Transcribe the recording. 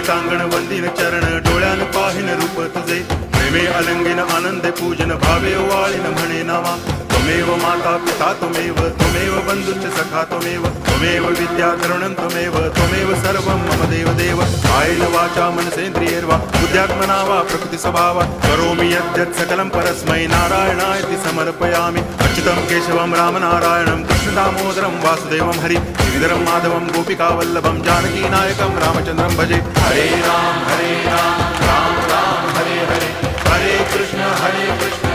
सांगण वंदिन चरण डोळ्यान पाहिन रूप तुझे प्रेमे अलंगिन आनंदे पूजन भावे ओवाळीन म्हणे नामा त्वमेव माता पिता त्वमेव बंधुश्च सखा त्वमेव विद्या तरुणं त्वमेव सर्वं मम देव कायेन वाचा मनसेन्द्रियैर्वा बुद्ध्यात्मना वा प्रकृति स्वभावात् करोमि यद्यत् सकलं परस्मै नारायणायति समर्पयामि अच्युतं केशवं रामनारायणं कृष्णदामोदरं वासुदेवं हरि गिरिधरं माधवं गोपिकावल्लभं जानकीनायकं रामचन्द्रं भजे हरे राम राम राम हरे हरे हरे कृष्ण